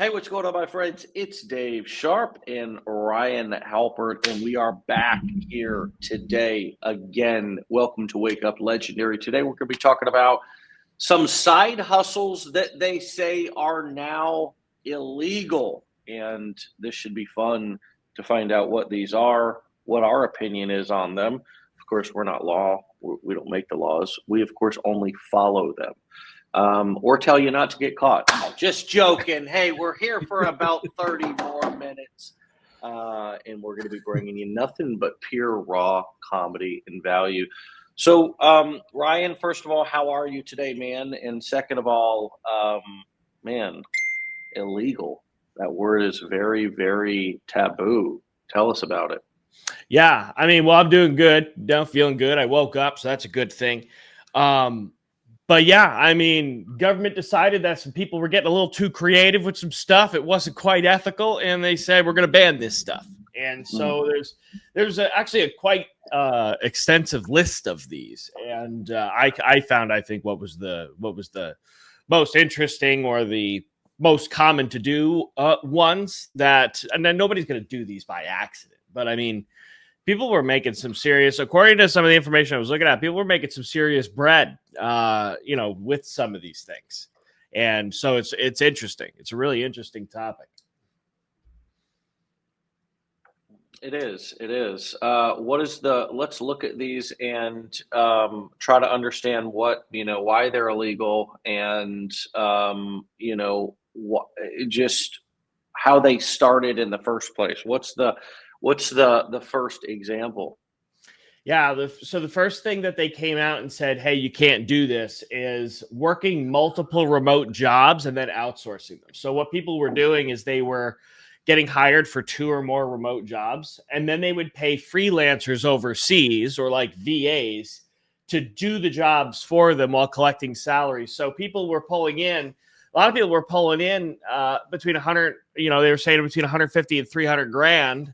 Hey, what's going on, my friends? It's Dave Sharpe and Ryan Halpert, and we are back here today again. Welcome to Wake Up Legendary. Today, we're going to be talking about some side hustles that they say are now illegal. And this should be fun to find out what these are, what our opinion is on them. Of course, we're not law, we don't make the laws. We, of course, only follow them. Or tell you not to get caught. No, just joking. Hey, we're here for about 30 more minutes, and we're going to be bringing you nothing but pure raw comedy and value. So, Ryan, first of all, how are you today, man? And second of all, man, illegal. That word is very, very taboo. Tell us about it. Yeah, well, I'm doing good. Feeling good. I woke up, so that's a good thing. But yeah, government decided that some people were getting a little too creative with some stuff. It wasn't quite ethical, and they said we're going to ban this stuff. And so there's actually a quite extensive list of these. And I found, I think, what was the most interesting or the most common to do ones that, and then nobody's going to do these by accident. But people were making some serious, according to some of the information I was looking at, people were making some serious bread, with some of these things. And so it's interesting. It's a really interesting topic. It is. Let's look at these and try to understand why they're illegal and, just how they started in the first place. What's the first example? Yeah. So the first thing that they came out and said, hey, you can't do this, is working multiple remote jobs and then outsourcing them. So what people were doing is they were getting hired for 2 or more remote jobs, and then they would pay freelancers overseas or like VAs to do the jobs for them while collecting salaries. So people were pulling in, a lot of people were pulling in between 100, they were saying between 150 and 300 grand,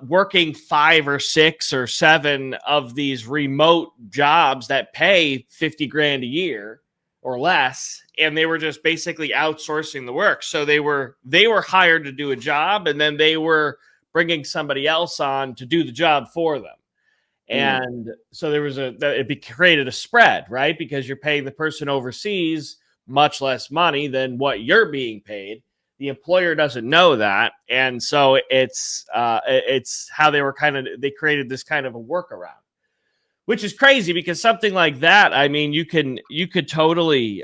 working 5 or 6 or 7 of these remote jobs that pay 50 grand a year or less, and they were just basically outsourcing the work. So they were hired to do a job, and then they were bringing somebody else on to do the job for them. And so there was it created a spread, right? Because you're paying the person overseas much less money than what you're being paid. The employer doesn't know that, and so it's how they created this kind of a workaround, which is crazy because something like that, you could totally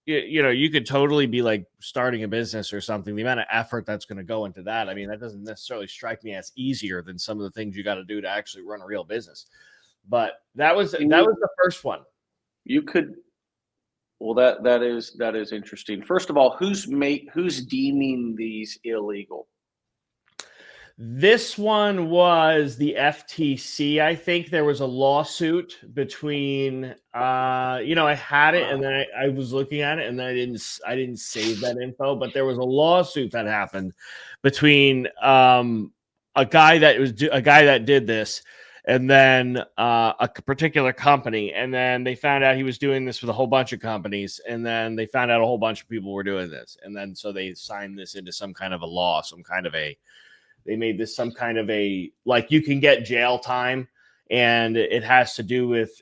you could totally be like starting a business or something. The amount of effort that's going to go into that, that doesn't necessarily strike me as easier than some of the things you got to do to actually run a real business. But that was the first one. You could. Well, that is interesting. First of all, who's deeming these illegal? This one was the FTC. I think there was a lawsuit between, I had it and then I was looking at it and then I didn't save that info, but there was a lawsuit that happened between a guy that did this and then a particular company, and then they found out he was doing this with a whole bunch of companies, and then they found out a whole bunch of people were doing this, and then so they signed this into some kind of a law, they made this some kind of like you can get jail time, and it has to do with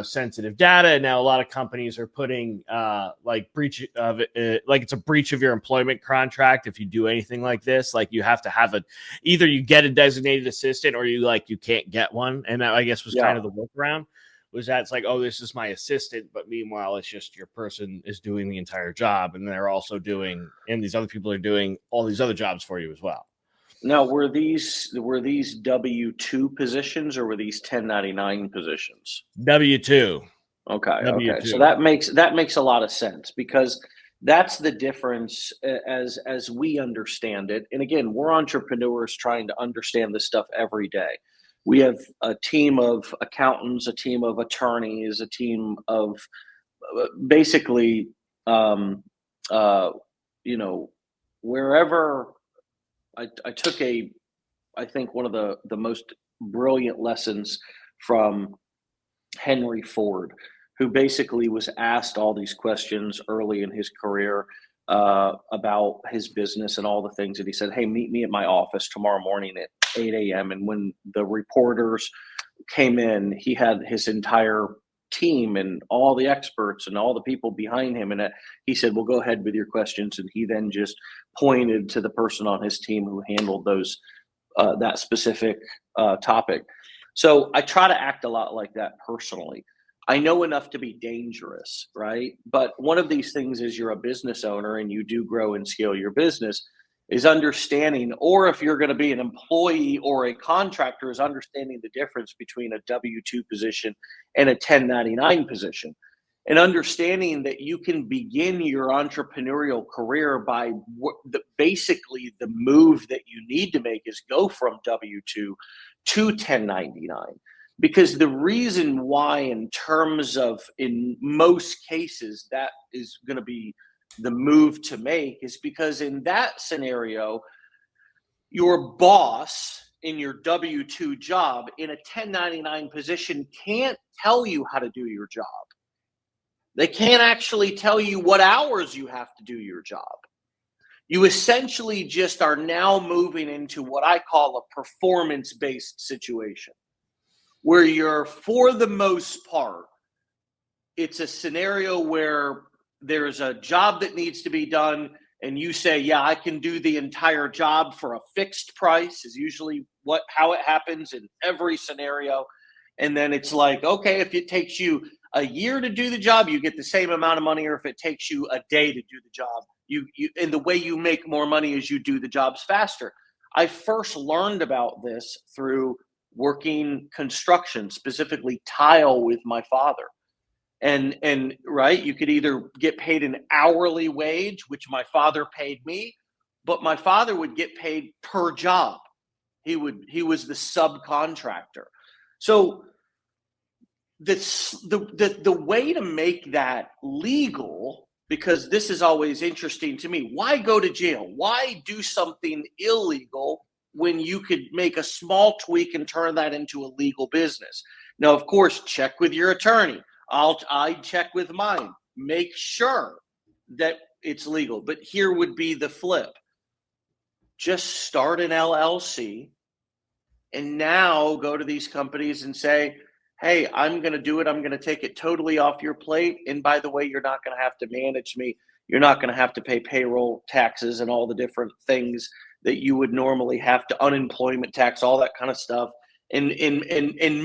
sensitive data. And now a lot of companies are putting breach of like it's a breach of your employment contract if you do anything like this. Like you have to have either you get a designated assistant or you can't get one. And that, I guess, was kind of the workaround. Was that it's like, oh, this is my assistant, but meanwhile it's just your person is doing the entire job, and they're also doing, and these other people are doing all these other jobs for you as well. Now, were these W-2 positions or were these 1099 positions? W-2. Okay. W-2. Okay. So that makes a lot of sense, because that's the difference as we understand it. And again, we're entrepreneurs trying to understand this stuff every day. We have a team of accountants, a team of attorneys, a team of basically, wherever. I took I think one of the most brilliant lessons from Henry Ford, who basically was asked all these questions early in his career about his business and all the things that he said. Hey, meet me at my office tomorrow morning at 8 a.m. And when the reporters came in, he had his entire team and all the experts and all the people behind him. And he said, well, go ahead with your questions. And he then just pointed to the person on his team who handled that specific topic. So I try to act a lot like that personally. I know enough to be dangerous, right? But one of these things is you're a business owner and you do grow and scale your business is understanding, or if you're going to be an employee or a contractor, is understanding the difference between a W-2 position and a 1099 position. And understanding that you can begin your entrepreneurial career by basically the move that you need to make is go from W-2 to 1099. Because the reason why, in terms of, in most cases, that is going to be the move to make is because in that scenario, your boss in your W-2 job in a 1099 position can't tell you how to do your job. They can't actually tell you what hours you have to do your job. You essentially just are now moving into what I call a performance-based situation, where you're, for the most part, it's a scenario where there's a job that needs to be done, and you say, yeah, I can do the entire job for a fixed price, is usually how it happens in every scenario. And then it's like, okay, if it takes you a year to do the job, you get the same amount of money, or if it takes you a day to do the job, and the way you make more money is you do the jobs faster. I first learned about this through working construction, specifically tile, with my father. And right, you could either get paid an hourly wage, which my father paid me, but my father would get paid per job. He was the subcontractor. So the way to make that legal, because this is always interesting to me, why go to jail? Why do something illegal when you could make a small tweak and turn that into a legal business? Now, of course, check with your attorney. I check with mine. Make sure that it's legal. But here would be the flip. Just start an LLC and now go to these companies and say, hey, I'm going to do it. I'm going to take it totally off your plate. And by the way, you're not going to have to manage me. You're not going to have to pay payroll taxes and all the different things that you would normally have to, unemployment tax, all that kind of stuff, and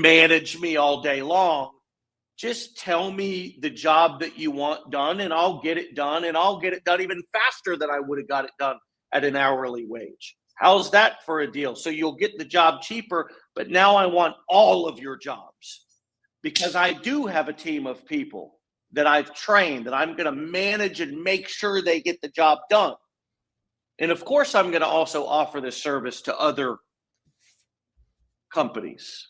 manage me all day long. Just tell me the job that you want done, and I'll get it done, and I'll get it done even faster than I would have got it done at an hourly wage. How's that for a deal? So you'll get the job cheaper, but now I want all of your jobs, because I do have a team of people that I've trained that I'm going to manage and make sure they get the job done. And of course, I'm going to also offer this service to other companies,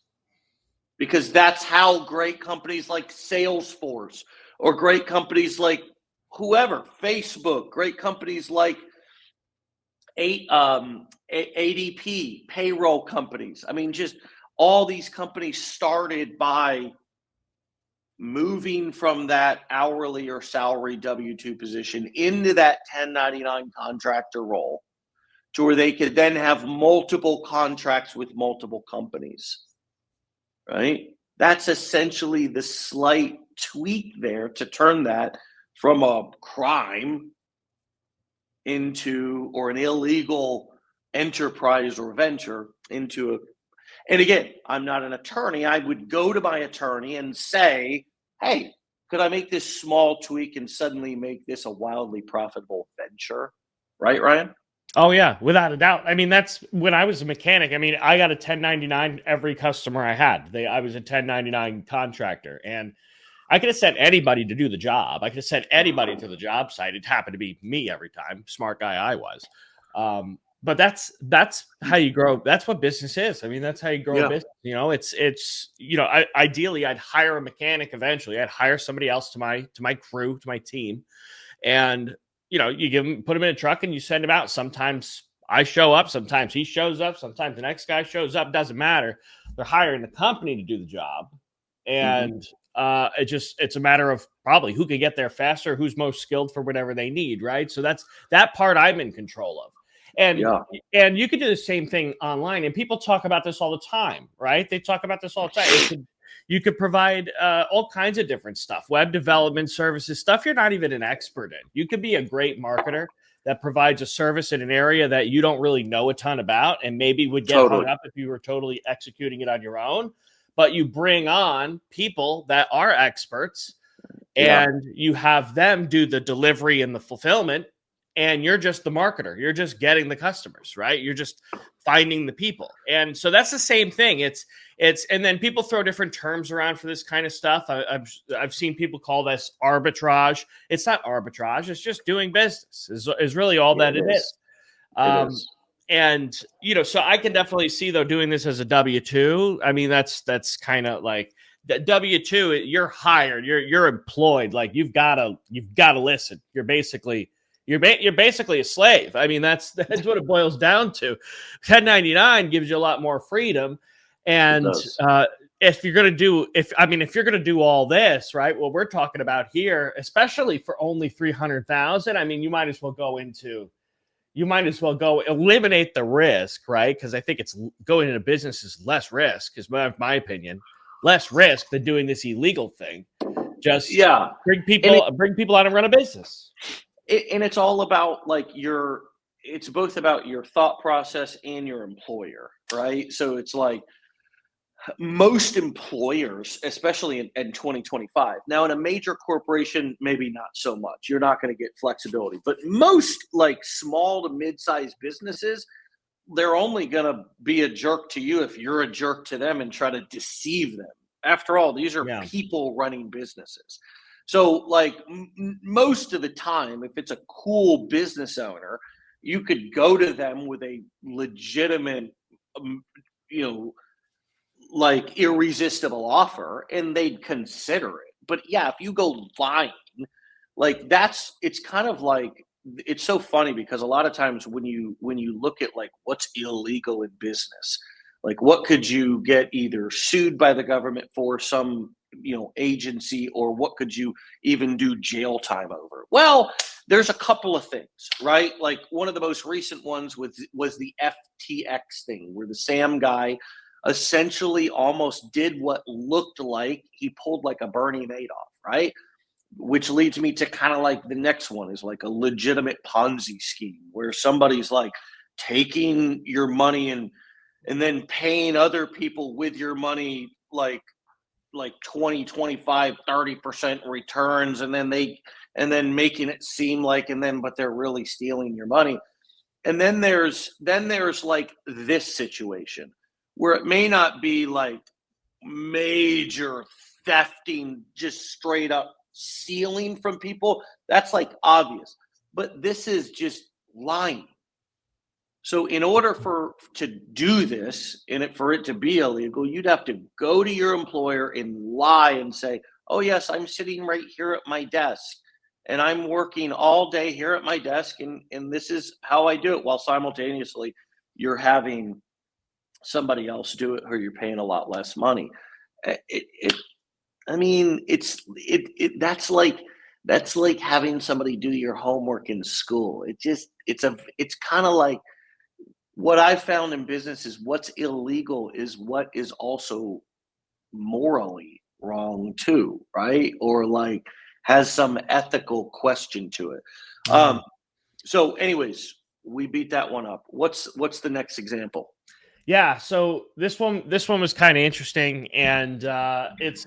because that's how great companies like Salesforce, or great companies like whoever, Facebook, great companies like ADP, payroll companies. I mean, just all these companies started by moving from that hourly or salary W-2 position into that 1099 contractor role, to where they could then have multiple contracts with multiple companies. Right? That's essentially the slight tweak there to turn that from a crime into, or an illegal enterprise or venture into a. And again, I'm not an attorney. I would go to my attorney and say, hey, could I make this small tweak and suddenly make this a wildly profitable venture? Right, Ryan? Oh yeah, without a doubt. I mean, that's when I was a mechanic. I mean, I got a 1099 every customer I had. I was a 1099 contractor, and I could have sent anybody to do the job. I could have sent anybody to the job site. It happened to be me every time. Smart guy I was. But that's how you grow. That's what business is. I mean, that's how you grow a business. You know, it's ideally I'd hire a mechanic eventually. I'd hire somebody else to my crew, to my team, and you put him in a truck and you send him out. Sometimes I show up, sometimes he shows up, sometimes the next guy shows up. Doesn't matter. They're hiring the company to do the job, and It's a matter of probably who can get there faster, who's most skilled for whatever they need, right? So that's that part I'm in control of. And Yeah. and you could do the same thing online. And people talk about this all the time, right? They talk about this all the time. You could provide all kinds of different stuff, web development services, stuff you're not even an expert in. You could be a great marketer that provides a service in an area that you don't really know a ton about and maybe would get hung up if you were totally executing it on your own. But you bring on people that are experts and you have them do the delivery and the fulfillment, and you're just the marketer. You're just getting the customers, right? You're just finding the people. And so that's the same thing. And then people throw different terms around for this kind of stuff. I've seen people call this arbitrage. It's not arbitrage. It's just doing business is really all that it is. It is. And, so I can definitely see, though, doing this as a W-2. I mean, that's kind of like W-2. You're hired. You're employed. Like you've got to listen. You're basically a slave. I mean, that's what it boils down to. 1099 gives you a lot more freedom. And if you're going to do all this, right, what we're talking about here, especially for only 300,000, I mean, you might as well go eliminate the risk, right? Because I think it's going into business is less risk, is my opinion, less risk than doing this illegal thing. Just bring people out and run a business. And it's all about it's both about your thought process and your employer, right? So it's like most employers, especially in 2025. Now, in a major corporation, maybe not so much. You're not going to get flexibility. But most small to mid-sized businesses, they're only going to be a jerk to you if you're a jerk to them and try to deceive them. After all, these are people running businesses. So most of the time, if it's a cool business owner, you could go to them with a legitimate, irresistible offer and they'd consider it. But if you go lying, it's kind of it's so funny because a lot of times when you look at what's illegal in business, what could you get either sued by the government for some agency, or what could you even do jail time over? Well, there's a couple of things, right? One of the most recent ones was the FTX thing, where the Sam guy essentially almost did what looked like he pulled a Bernie Madoff, right? Which leads me to kind of the next one is a legitimate Ponzi scheme where somebody's taking your money and then paying other people with your money 20, 25, 30% returns, and then making it seem but they're really stealing your money. And then there's this situation where it may not be major thefting, just straight up stealing from people. That's obvious, but this is just lying. So in order to do this and for it to be illegal, you'd have to go to your employer and lie and say, oh yes, I'm sitting right here at my desk and I'm working all day here at my desk and this is how I do it, while simultaneously you're having somebody else do it who you're paying a lot less money. That's like having somebody do your homework in school. It's kind of what I've found in business is what's illegal is what is also morally wrong too, right? Or has some ethical question to it. So anyways, we beat that one up. What's the next example? Yeah, so this one was kind of interesting, and it's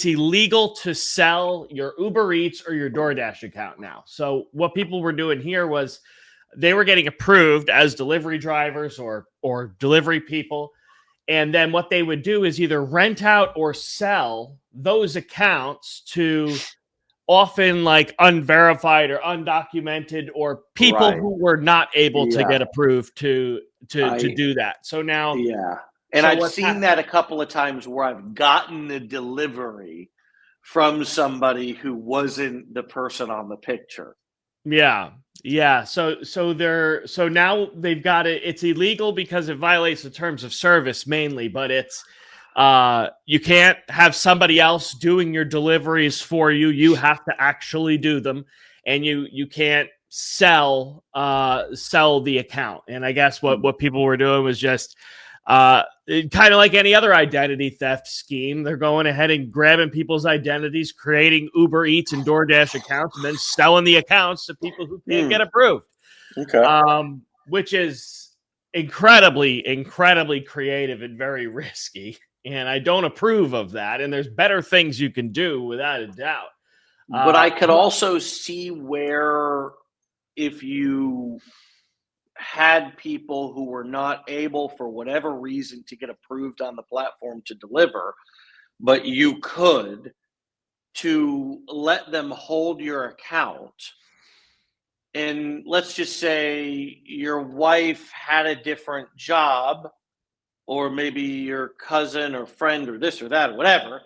illegal to sell your Uber Eats or your DoorDash account now. So what people were doing here was they were getting approved as delivery drivers or delivery people, and then what they would do is either rent out or sell those accounts to often unverified or undocumented or people who were not able to get approved to do that. So now, and I've seen that a couple of times where I've gotten a delivery from somebody who wasn't the person on the picture. Yeah. So now they've got it. It's illegal because it violates the terms of service mainly, but it's You can't have somebody else doing your deliveries for you. You have to actually do them, and you can't sell the account. And I guess what people were doing was just kind of like any other identity theft scheme. They're going ahead and grabbing people's identities, creating Uber Eats and DoorDash accounts, and then selling the accounts to people who can't get approved. Okay. Which is incredibly creative and very risky. And I don't approve of that. And there's better things you can do without a doubt. But I could also see where if you had people who were not able for whatever reason to get approved on the platform to deliver, but you could, to let them hold your account. And let's just say your wife had a different job, or maybe your cousin or friend or this or that, or whatever.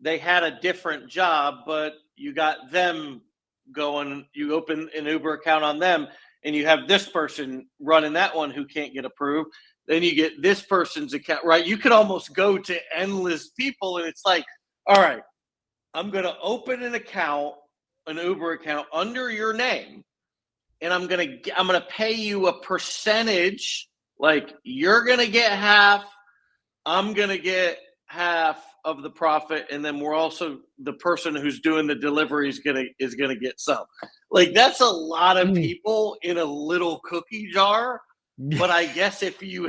They had a different job, but you got them going, you open an Uber account on them, and you have this person running that one who can't get approved. Then you get this person's account, right? You could almost go to endless people, and it's like, all right, I'm going to open an account, an Uber account under your name, and I'm going to pay you a percentage. Like, you're going to get half, I'm going to get half of the profit, and then we're also, the person who's doing the delivery is going to get some. Like, that's a lot of people in a little cookie jar. But I guess if you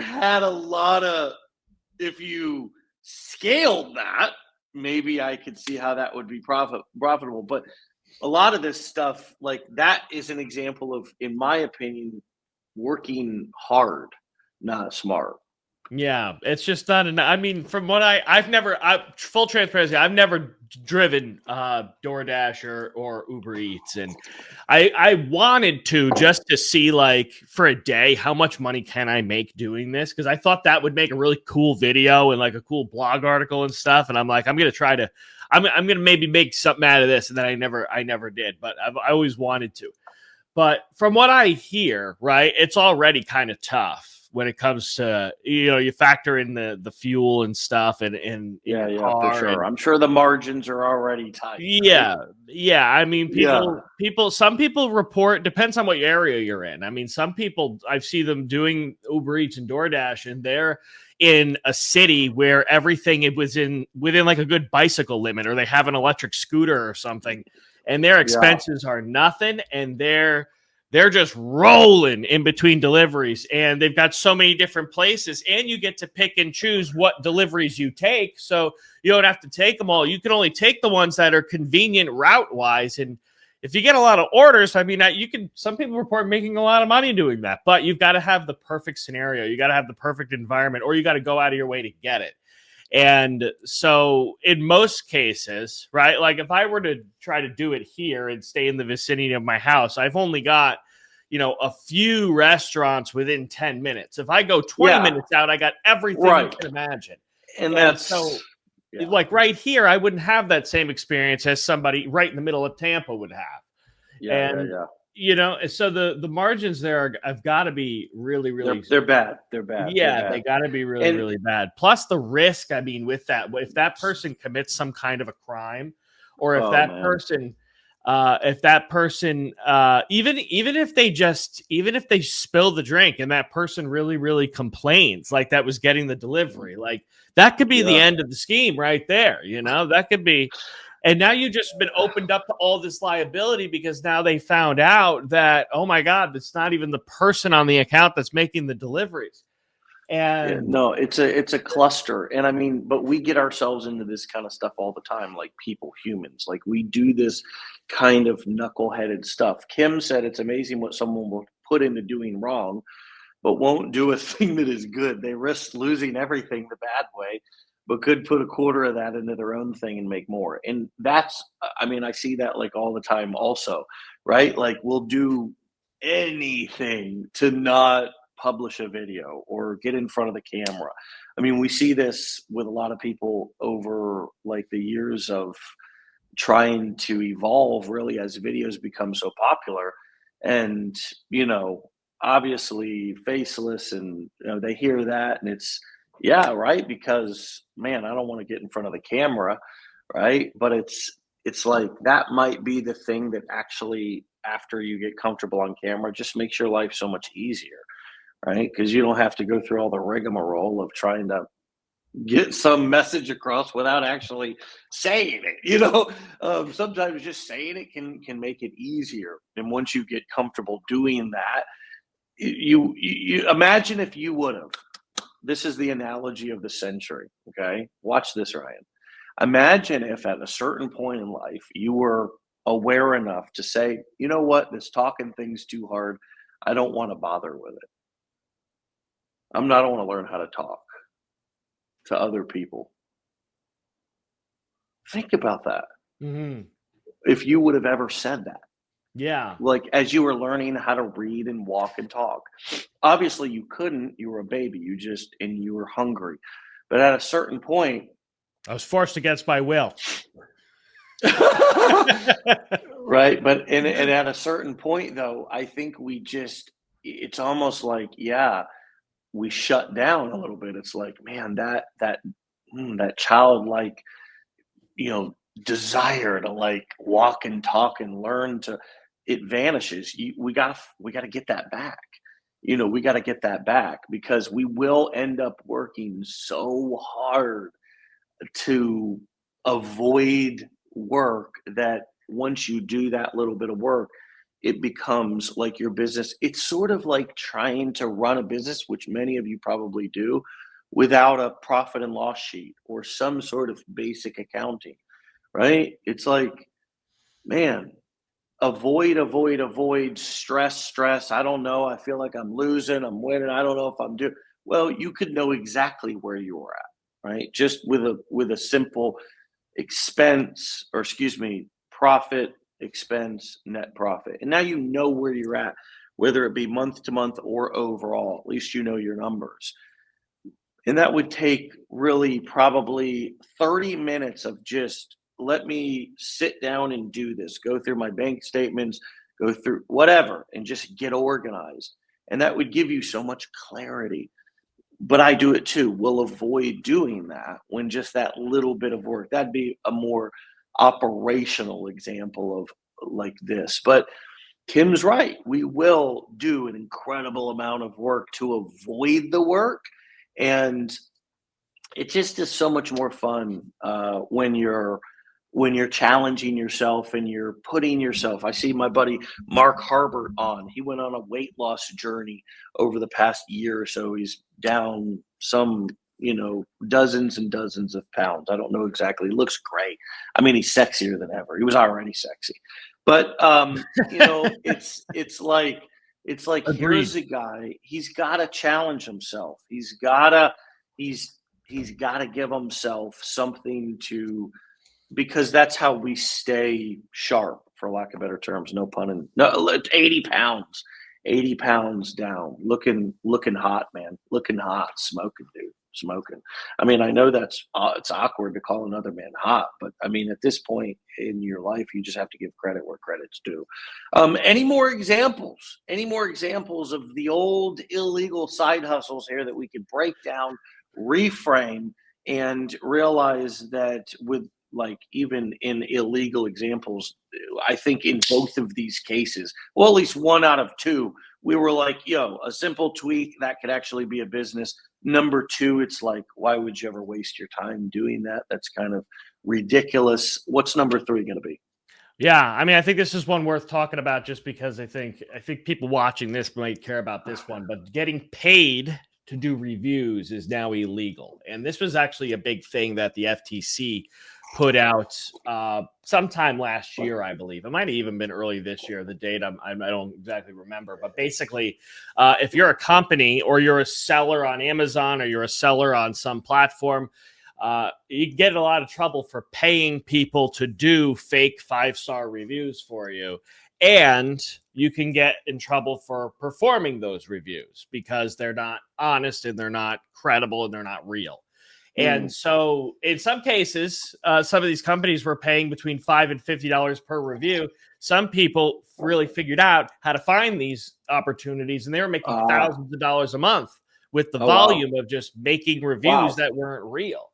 scaled that, maybe I could see how that would be profitable. But a lot of this stuff, like, that is an example of, in my opinion, working hard, not smart. Yeah, it's just not enough. I mean, from what full transparency, I've never driven DoorDash or Uber Eats, and I wanted to, just to see, like, for a day, how much money can I make doing this, because I thought that would make a really cool video and like a cool blog article and stuff. And I'm like, I'm gonna maybe make something out of this, and then I never did, but I always wanted to. But from what I hear, right, it's already kind of tough when it comes to, you factor in the fuel and stuff, and in your car. For sure. And I'm sure the margins are already tight. yeah, right? yeah. I mean, Yeah. some people report, depends on what area you're in. I mean, some people, I see them doing Uber Eats and DoorDash, and they're in a city where everything it was within like a good bicycle limit, or they have an electric scooter or something, and their expenses are nothing, and they're just rolling in between deliveries, and they've got so many different places, and you get to pick and choose what deliveries you take. So you don't have to take them all. You can only take the ones that are convenient route wise. And if you get a lot of orders, I mean, some people report making a lot of money doing that, but you've got to have the perfect scenario. You got to have the perfect environment, or you got to go out of your way to get it. And so in most cases, right, like if I were to try to do it here and stay in the vicinity of my house, I've only got, a few restaurants within 10 minutes. If I go 20 minutes out, I got everything you can imagine. And that's so, like right here, I wouldn't have that same experience as somebody right in the middle of Tampa would have. So the margins there have got to be really, really. They're bad. They're bad. Yeah, they got to be really, really bad. Plus the risk. I mean, with that, if that person commits some kind of a crime, or if that person, even if they spill the drink and that person really, really complains, like that was getting the delivery, like that could be the end of the scheme right there. That could be. And now you've just been opened up to all this liability, because now they found out that, oh my God, it's not even the person on the account that's making the deliveries. And no, it's a cluster. And I mean, but we get ourselves into this kind of stuff all the time, like humans. Like, we do this kind of knuckleheaded stuff. Kim said it's amazing what someone will put into doing wrong, but won't do a thing that is good. They risk losing everything the bad way, but could put a quarter of that into their own thing and make more. And that's, I mean, I see that like all the time also, right? Like, we'll do anything to not publish a video or get in front of the camera. I mean, we see this with a lot of people over like the years of trying to evolve, really, as videos become so popular. And, obviously faceless, and they hear that, and it's Yeah, right. Because man, I don't want to get in front of the camera, right? But it's like that might be the thing that actually, after you get comfortable on camera, just makes your life so much easier, right? Because you don't have to go through all the rigmarole of trying to get some message across without actually saying it. Sometimes just saying it can make it easier. And once you get comfortable doing that, you imagine if you would have. This is the analogy of the century. Okay, watch this, Ryan. Imagine if at a certain point in life you were aware enough to say, you know what, this talking thing's too hard. I don't want to bother with it. I don't want to learn how to talk to other people. Think about that. Mm-hmm. If you would have ever said that, Yeah. like as you were learning how to read and walk and talk. Obviously, you couldn't. You were a baby. You were hungry. But at a certain point, I was forced against my will. right? But at a certain point, though, I think it's almost like, yeah, we shut down a little bit. It's like, man, that childlike, you know, desire to like walk and talk and learn to, it vanishes. We got to get that back. We got to get that back because we will end up working so hard to avoid work that once you do that little bit of work, it becomes like your business. It's sort of like trying to run a business, which many of you probably do, without a profit and loss sheet or some sort of basic accounting, right? It's like, man, avoid, stress. I don't know. I feel like I'm losing, I'm winning. I don't know if I'm doing well. You could know exactly where you are at, right? Just with a simple expense, or excuse me, profit, expense, net profit. And now you know where you're at, whether it be month to month or overall. At least you know your numbers. And that would take really probably 30 minutes of just let me sit down and do this, go through my bank statements, go through whatever, and just get organized. And that would give you so much clarity. But I do it too. We'll avoid doing that when just that little bit of work. That'd be a more operational example of like this. But Kim's right. We will do an incredible amount of work to avoid the work. And it just is so much more fun when you're challenging yourself and you're putting yourself. I see my buddy Mark Harbert on. He went on a weight loss journey over the past year or so. He's down some, dozens and dozens of pounds. I don't know exactly. He looks great. I mean, he's sexier than ever. He was already sexy. But it's like Agreed. here's a guy. He's got to challenge himself. He's got to give himself something to, because that's how we stay sharp, for lack of better terms. No pun in no. 80 pounds down, looking hot, man, looking hot, smoking, dude, smoking. I mean, I know it's awkward to call another man hot, but I mean, at this point in your life, you just have to give credit where credit's due. Any more examples? Any more examples of the old illegal side hustles here that we could break down, reframe, and realize that with, like, even in illegal examples, I think in both of these cases, well, at least one out of two, we were like, yo, a simple tweak that could actually be a business. Number two, it's like, why would you ever waste your time doing that? That's kind of ridiculous. What's number three going to be? Yeah, I mean, I think this is one worth talking about just because I think people watching this might care about this one, but getting paid to do reviews is now illegal. And this was actually a big thing that the FTC put out sometime last year, I believe. It might have even been early this year. The date I don't exactly remember, but basically, if you're a company or you're a seller on Amazon or you're a seller on some platform, you can get in a lot of trouble for paying people to do fake 5-star reviews for you. And you can get in trouble for performing those reviews because they're not honest and they're not credible and they're not real. And so in some cases, some of these companies were paying between $5 and $50 per review. Some people really figured out how to find these opportunities and they were making thousands of dollars a month with the Oh, wow. volume of just making reviews Wow. that weren't real.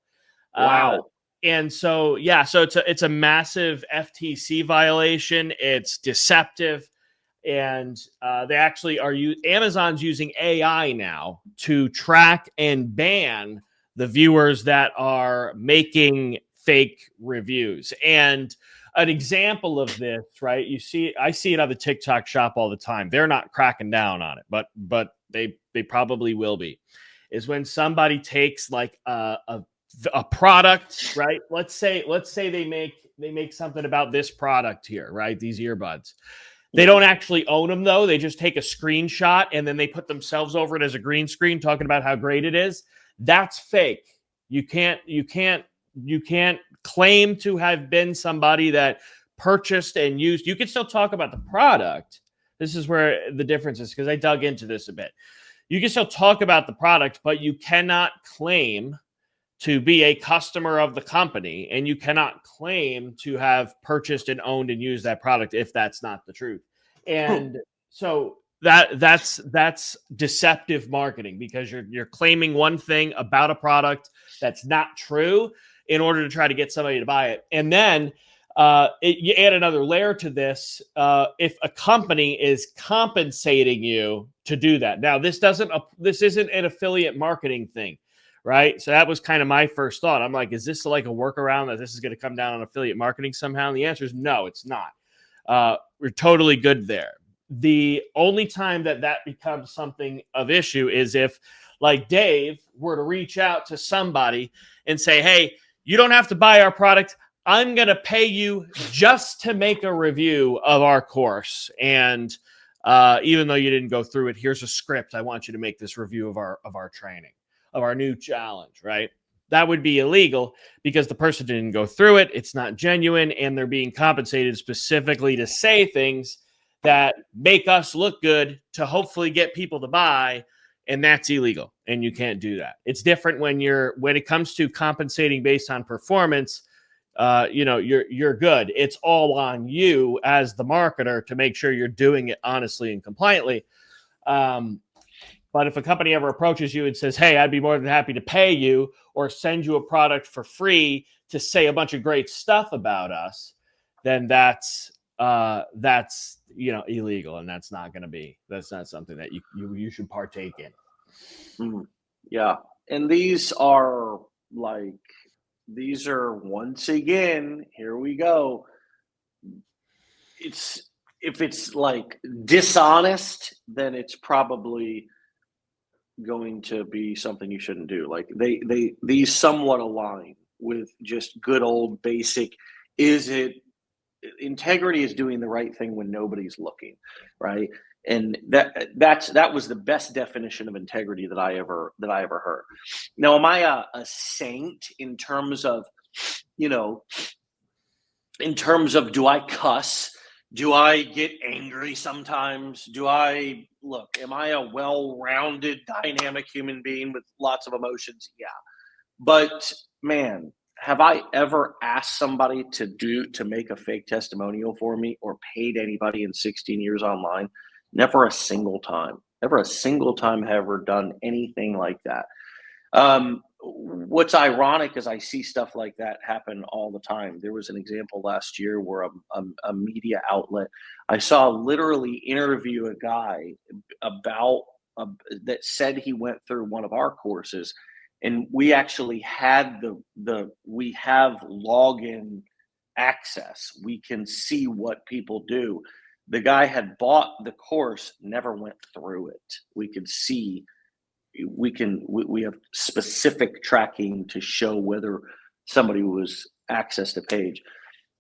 Uh, Wow. and so, yeah, so it's a massive FTC violation. It's deceptive, and they actually are. Amazon's using AI now to track and ban the viewers that are making fake reviews. And an example of this, right? I see it on the TikTok shop all the time. They're not cracking down on it, but they probably will be. Is when somebody takes like a product, right? Let's say they make something about this product here, right? These earbuds. They don't actually own them though. They just take a screenshot and then they put themselves over it as a green screen talking about how great it is. That's fake. You can't claim to have been somebody that purchased and used. You can still talk about the product. This is where the difference is, because I dug into this a bit. You can still talk about the product, but you cannot claim to be a customer of the company, and you cannot claim to have purchased and owned and used that product if that's not the truth. And so that's deceptive marketing, because you're claiming one thing about a product that's not true in order to try to get somebody to buy it. And then you add another layer to this. If a company is compensating you to do that, now this isn't an affiliate marketing thing, right? So that was kind of my first thought. I'm like, is this like a workaround that this is going to come down on affiliate marketing somehow? And the answer is no, it's not. We're totally good there. The only time that becomes something of issue is if, like, Dave were to reach out to somebody and say, hey, you don't have to buy our product. I'm going to pay you just to make a review of our course. And even though you didn't go through it, here's a script. I want you to make this review of our training, of our new challenge, right? That would be illegal because the person didn't go through it. It's not genuine, and they're being compensated specifically to say things that make us look good to hopefully get people to buy, and that's illegal, and you can't do that. It's different when it comes to compensating based on performance. You're good. It's all on you as the marketer to make sure you're doing it honestly and compliantly. But if a company ever approaches you and says, hey, I'd be more than happy to pay you or send you a product for free to say a bunch of great stuff about us, then that's illegal, and that's not something that you should partake in. Yeah. And these are once again, here we go. If it's like dishonest, then it's probably going to be something you shouldn't do. Like these somewhat align with just good old basic. Integrity is doing the right thing when nobody's looking, right? And that was the best definition of integrity that I ever heard. Now, am I a saint in terms of, do I cuss? Do I get angry sometimes? Am I a well-rounded, dynamic human being with lots of emotions? Yeah. But man, have I ever asked somebody to make a fake testimonial for me or paid anybody in 16 years online? Never a single time. Never a single time have I ever done anything like that. What's ironic is I see stuff like that happen all the time. There was an example last year where a media outlet, I saw literally interview a guy about that said he went through one of our courses, and we actually had we have login access. We can see what people do. The guy had bought the course, never went through it. We could see. We have specific tracking to show whether somebody was accessed a page.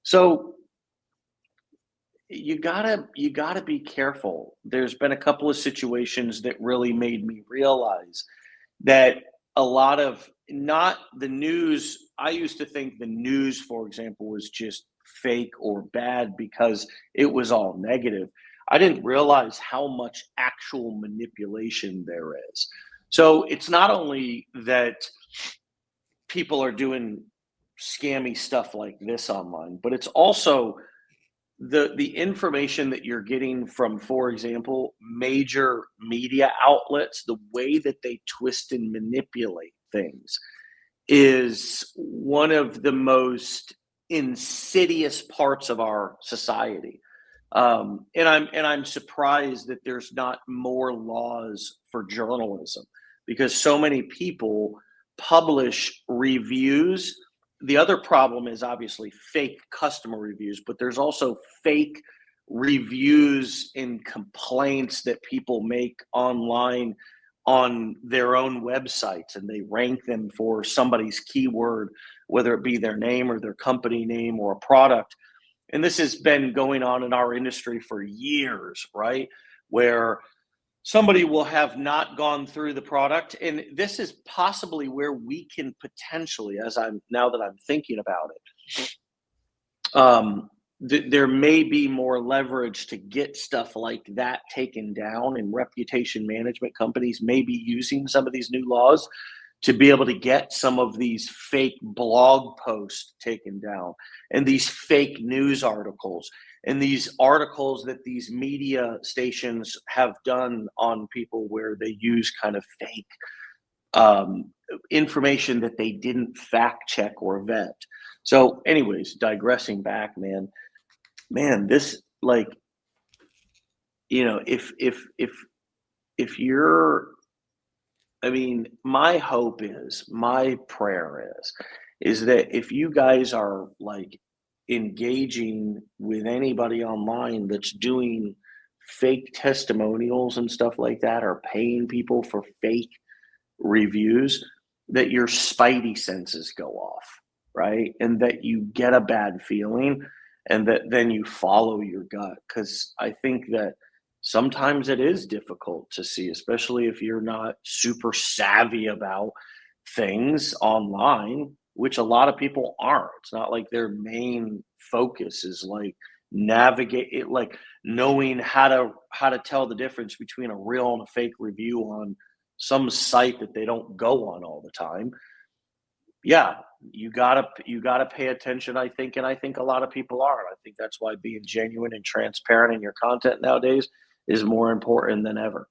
So you gotta be careful. There's been a couple of situations that really made me realize that a lot of, not the news. I used to think the news, for example, was just fake or bad because it was all negative. I didn't realize how much actual manipulation there is. So it's not only that people are doing scammy stuff like this online, but it's also the information that you're getting from, for example, major media outlets, the way that they twist and manipulate things is one of the most insidious parts of our society. And I'm surprised that there's not more laws for journalism, because so many people publish reviews. The other problem is obviously fake customer reviews, but there's also fake reviews and complaints that people make online on their own websites, and they rank them for somebody's keyword, whether it be their name or their company name or a product. And this has been going on in our industry for years, right? Where somebody will have not gone through the product. And this is possibly where we can potentially, now that I'm thinking about it, there may be more leverage to get stuff like that taken down, and reputation management companies may be using some of these new laws to be able to get some of these fake blog posts taken down, and these fake news articles, and these articles that these media stations have done on people where they use kind of fake information that they didn't fact check or vet. So anyways, digressing back, this, like, if you're, I mean, my hope is, my prayer is that if you guys are like engaging with anybody online that's doing fake testimonials and stuff like that, or paying people for fake reviews, that your spidey senses go off, right? And that you get a bad feeling, and that then you follow your gut. Because I think that sometimes it is difficult to see, especially if you're not super savvy about things online, which a lot of people aren't. It's not like their main focus is like navigate it, like knowing how to tell the difference between a real and a fake review on some site that they don't go on all the time. Yeah, you gotta pay attention, I think, and I think a lot of people are. I think that's why being genuine and transparent in your content nowadays is more important than ever.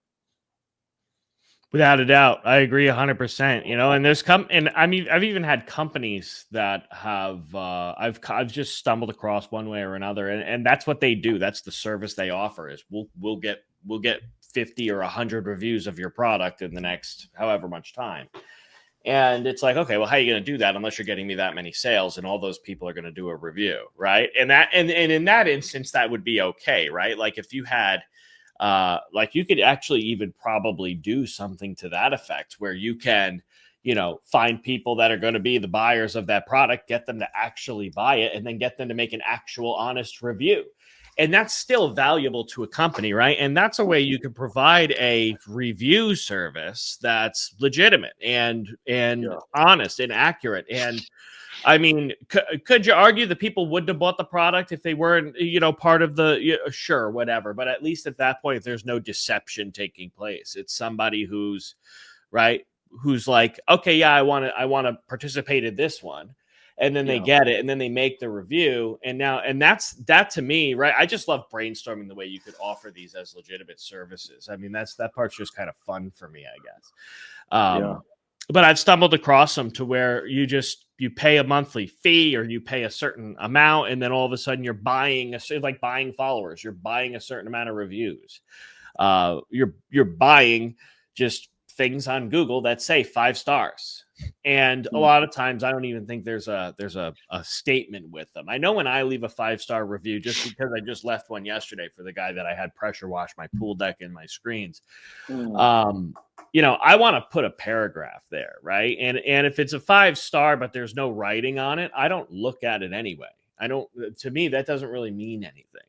Without a doubt, I agree 100%. And I mean, I've even had companies that have I've just stumbled across one way or another, and that's what they do. That's the service they offer, is we'll get 50 or 100 reviews of your product in the next however much time. And it's like, okay, well, how are you going to do that unless you're getting me that many sales, and all those people are going to do a review, right? And in that instance, that would be okay, right? Like if you had, like you could actually even probably do something to that effect, where you can, find people that are going to be the buyers of that product, get them to actually buy it, and then get them to make an actual honest review. And that's still valuable to a company, right? And that's a way you can provide a review service that's legitimate and honest and accurate. And I mean, could you argue that people wouldn't have bought the product if they weren't, part of the, sure, whatever. But at least at that point, there's no deception taking place. It's somebody who's like, okay, yeah, I want to participate in this one. And then they get it, and then they make the review. And that to me, right? I just love brainstorming the way you could offer these as legitimate services. I mean, that part's just kind of fun for me, I guess. But I've stumbled across them to where you pay a monthly fee, or you pay a certain amount, and then all of a sudden you're buying like buying followers. You're buying a certain amount of reviews. You're buying just things on Google that say 5 stars. And a lot of times I don't even think there's a statement with them. I know when I leave a 5-star review, just because I just left one yesterday for the guy that I had pressure wash my pool deck and my screens. I want to put a paragraph there, right? And if it's a 5-star but there's no writing on it, I don't look at it anyway. To me, that doesn't really mean anything.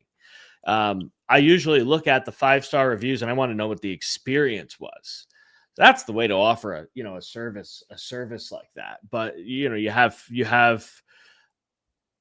I usually look at the 5-star reviews, and I want to know what the experience was. That's the way to offer a service like that. But you have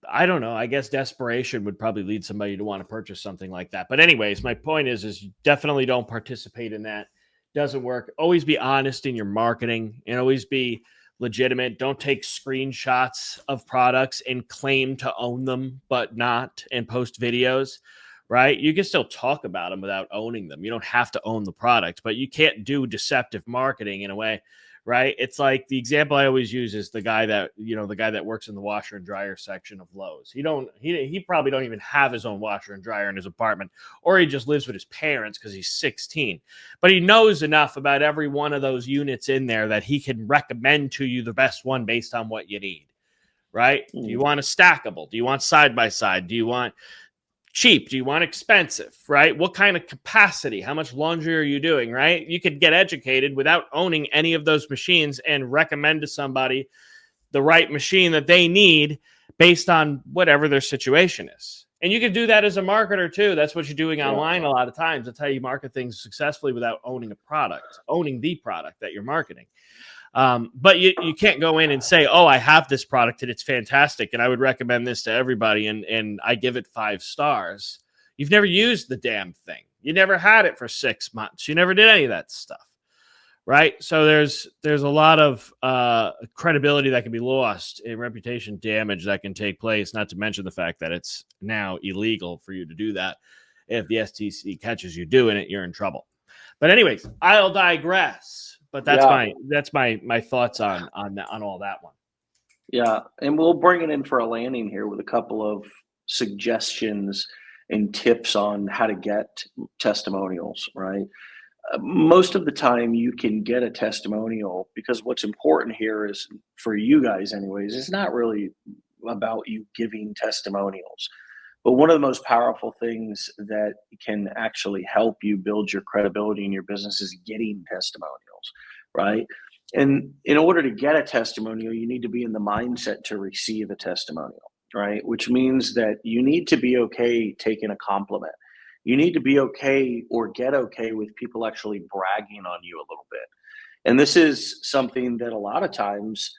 I don't know, I guess desperation would probably lead somebody to want to purchase something like that. But anyways, my point is you definitely don't participate in that. Doesn't work. Always be honest in your marketing, and always be legitimate. Don't take screenshots of products and claim to own them, but not, and post videos, right? You can still talk about them without owning them. You don't have to own the product, but you can't do deceptive marketing in a way, right? It's like the example I always use is the guy that works in the washer and dryer section of Lowe's. He probably don't even have his own washer and dryer in his apartment, or he just lives with his parents because he's 16. But he knows enough about every one of those units in there that he can recommend to you the best one based on what you need, right? Do you want a stackable? Do you want side by side? Do you want cheap? Do you want expensive, right? What kind of capacity? How much laundry are you doing, right? You could get educated without owning any of those machines and recommend to somebody the right machine that they need based on whatever their situation is. And you can do that as a marketer too. That's what you're doing online a lot of times. That's how you market things successfully without owning the product that you're marketing. But you can't go in and say, oh, I have this product and it's fantastic and I would recommend this to everybody and I give it 5 stars. You've never used the damn thing. You never had it for 6 months. You never did any of that stuff, right? So there's a lot of credibility that can be lost and reputation damage that can take place, not to mention the fact that it's now illegal for you to do that. If the STC catches you doing it, you're in trouble. But anyways, I'll digress. But that's my thoughts on all that one. Yeah, and we'll bring it in for a landing here with a couple of suggestions and tips on how to get testimonials, right? Most of the time you can get a testimonial because what's important here is, for you guys anyways, it's not really about you giving testimonials. But one of the most powerful things that can actually help you build your credibility in your business is getting testimonials, right? And in order to get a testimonial, you need to be in the mindset to receive a testimonial, right? Which means that you need to be okay taking a compliment. You need to be okay or get okay with people actually bragging on you a little bit. And this is something that a lot of times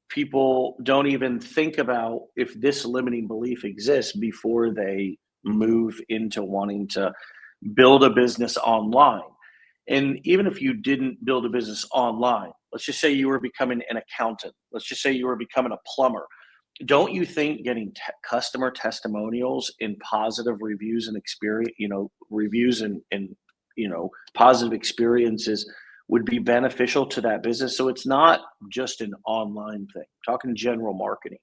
people don't even think about, if this limiting belief exists, before they move into wanting to build a business online. And even if you didn't build a business online, let's just say you were becoming an accountant, let's just say you were becoming a plumber. Don't you think getting customer testimonials and positive reviews and reviews and positive experiences would be beneficial to that business? So it's not just an online thing. I'm talking general marketing.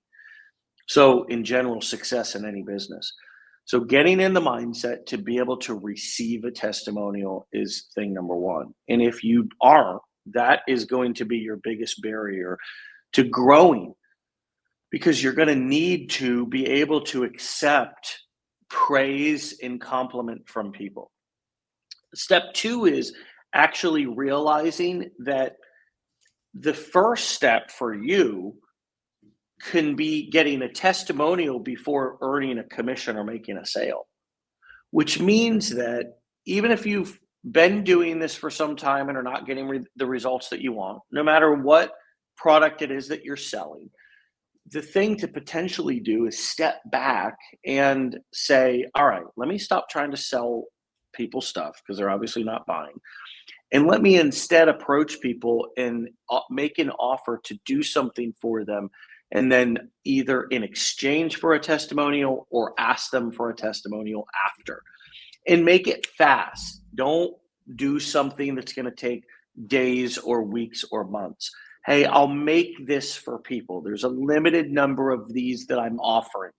So in general, success in any business. So getting in the mindset to be able to receive a testimonial is thing number one. And if you aren't, that is going to be your biggest barrier to growing, because you're going to need to be able to accept praise and compliment from people. Step 2 is actually realizing that the first step for you can be getting a testimonial before earning a commission or making a sale, which means that even if you've been doing this for some time and are not getting the results that you want, no matter what product it is that you're selling, the thing to potentially do is step back and say, all right, let me stop trying to sell people stuff because they're obviously not buying. And let me instead approach people and make an offer to do something for them. And then either in exchange for a testimonial or ask them for a testimonial after. And make it fast. Don't do something that's going to take days or weeks or months. Hey, I'll make this for people. There's a limited number of these that I'm offering.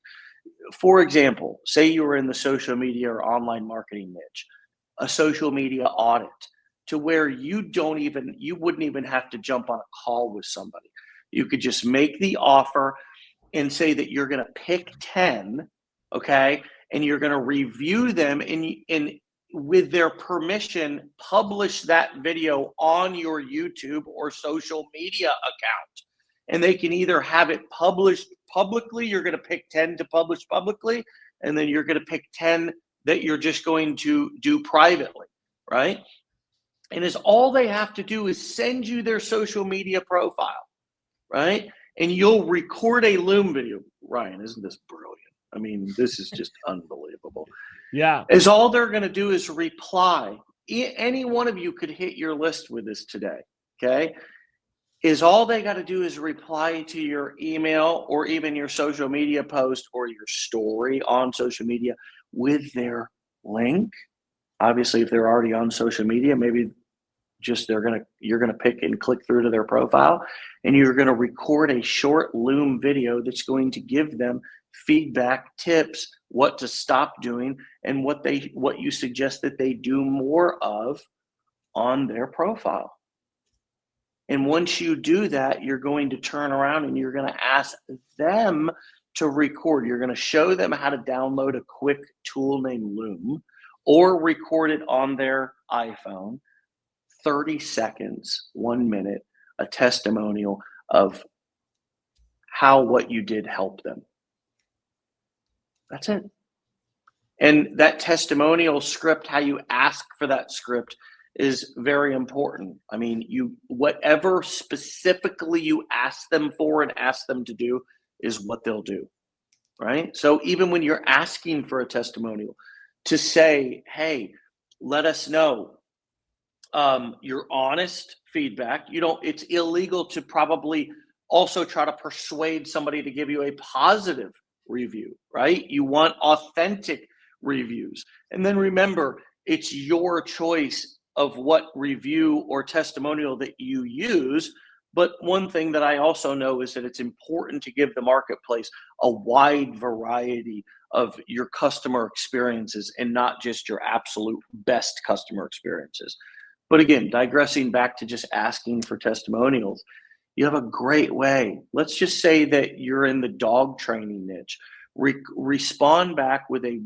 For example, say you were in the social media or online marketing niche, a social media audit, to where you wouldn't even have to jump on a call with somebody. You could just make the offer and say that you're going to pick 10, okay? And you're going to review them and with their permission, publish that video on your YouTube or social media account. And they can either have it published publicly, you're going to pick 10 to publish publicly, and then you're going to pick 10 that you're just going to do privately, right? And all they have to do is send you their social media profile, right? And you'll record a Loom video. Ryan, isn't this brilliant? I mean, this is just unbelievable. Yeah. Is all they're going to do is reply. Any one of you could hit your list with this today, okay? is all they got to do is reply to your email or even your social media post or your story on social media with their link. Obviously, if they're already on social media, maybe just you're gonna pick and click through to their profile, and you're gonna record a short Loom video that's going to give them feedback, tips, what to stop doing, and what you suggest that they do more of on their profile. And once you do that, you're going to turn around and you're going to ask them to record. You're going to show them how to download a quick tool named Loom or record it on their iPhone, 30 seconds, 1 minute, a testimonial of how what you did helped them. That's it. And that testimonial script, how you ask for that script, is very important. I mean, whatever specifically you ask them for and ask them to do is what they'll do, right? So even when you're asking for a testimonial, to say, hey, let us know your honest feedback. It's illegal to probably also try to persuade somebody to give you a positive review, right? You want authentic reviews. And then remember, it's your choice of what review or testimonial that you use. But one thing that I also know is that it's important to give the marketplace a wide variety of your customer experiences and not just your absolute best customer experiences. But again, digressing back to just asking for testimonials, you have a great way. Let's just say that you're in the dog training niche. Respond back with a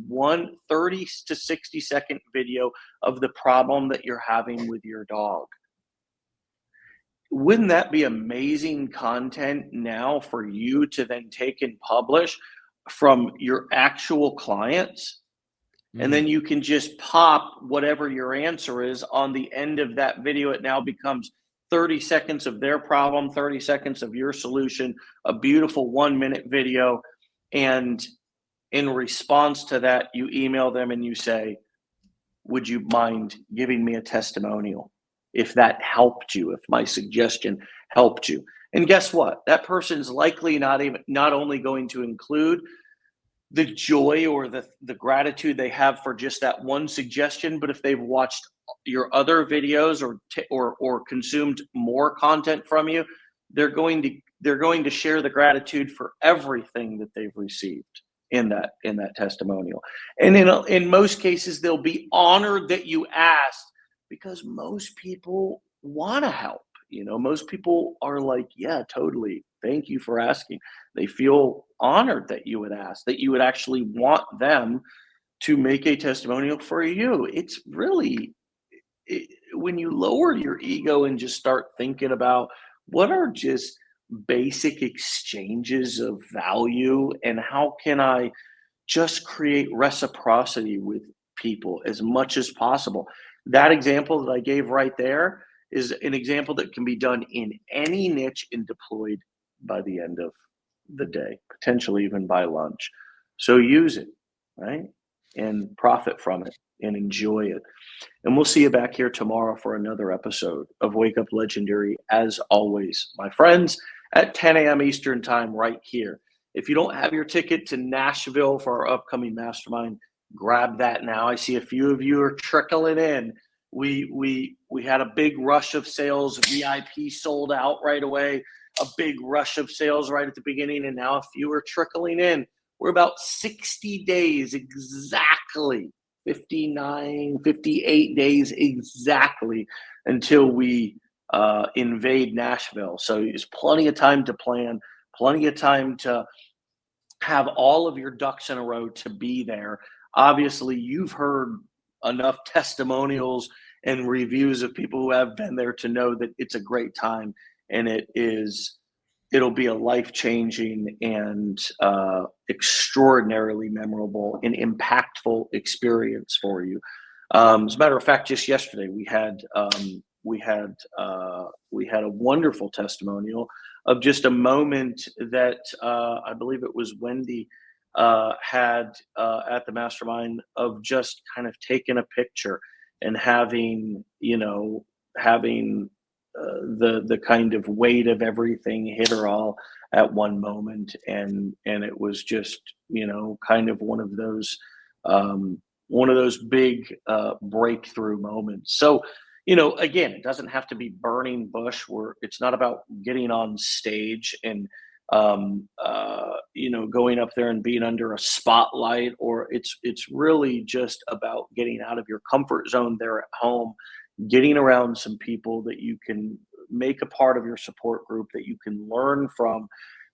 30 to 60-second video of the problem that you're having with your dog. Wouldn't that be amazing content now for you to then take and publish from your actual clients? And then you can just pop whatever your answer is on the end of that video. It now becomes 30 seconds of their problem, 30 seconds of your solution, a beautiful 1-minute video. And in response to that, you email them and you say, would you mind giving me a testimonial if that helped you, if my suggestion helped you? And guess what? That person's likely not only going to include the joy or the gratitude they have for just that one suggestion, but if they've watched your other videos or consumed more content from you, they're going to share the gratitude for everything that they've received in that testimonial. And in most cases, they'll be honored that you asked, because most people want to help. Most people are like, yeah, totally. Thank you for asking. They feel honored that you would ask, that you would actually want them to make a testimonial for you. It's really, when you lower your ego and just start thinking about what are just basic exchanges of value and how can I just create reciprocity with people as much as possible. That example that I gave right there is an example that can be done in any niche and deployed by the end of the day, potentially even by lunch. So use it, right? And profit from it and enjoy it. And we'll see you back here tomorrow for another episode of Wake Up Legendary, as always, my friends, at 10 a.m. Eastern time right here. If you don't have your ticket to Nashville for our upcoming mastermind, grab that now. I see a few of you are trickling in. We had a big rush of sales. VIP sold out right away. A big rush of sales right at the beginning, and now a few are trickling in. We're about 60 days exactly, 59, 58 days exactly until we invade Nashville. So there's plenty of time to plan, plenty of time to have all of your ducks in a row to be there. Obviously, you've heard enough testimonials and reviews of people who have been there to know that it's a great time, and it'll be a life-changing and extraordinarily memorable and impactful experience for you. As a matter of fact, just yesterday we had a wonderful testimonial of just a moment that I believe it was Wendy had at the mastermind, of just kind of taking a picture and having the kind of weight of everything hit her all at one moment, and it was just kind of one of those big breakthrough moments. So again, it doesn't have to be burning bush. Where it's not about getting on stage and going up there and being under a spotlight, or it's really just about getting out of your comfort zone there at home, getting around some people that you can make a part of your support group, that you can learn from,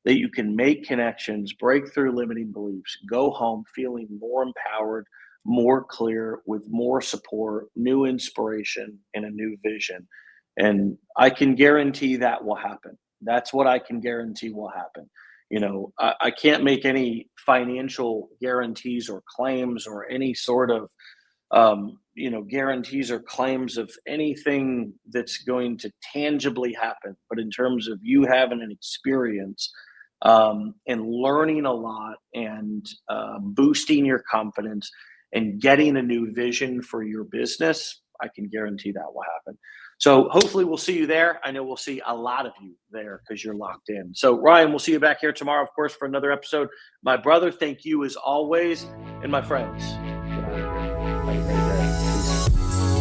that you can make connections, break through limiting beliefs, go home feeling more empowered, more clear, with more support, new inspiration, and a new vision. And I can guarantee that will happen. That's what I can guarantee will happen. I can't make any financial guarantees or claims or any sort of guarantees or claims of anything that's going to tangibly happen. But in terms of you having an experience and learning a lot and boosting your confidence and getting a new vision for your business, I can guarantee that will happen. So hopefully we'll see you there. I know we'll see a lot of you there because you're locked in. So Ryan, we'll see you back here tomorrow, of course, for another episode. My brother, thank you as always. And my friends, get out of here. Have a great day. Peace.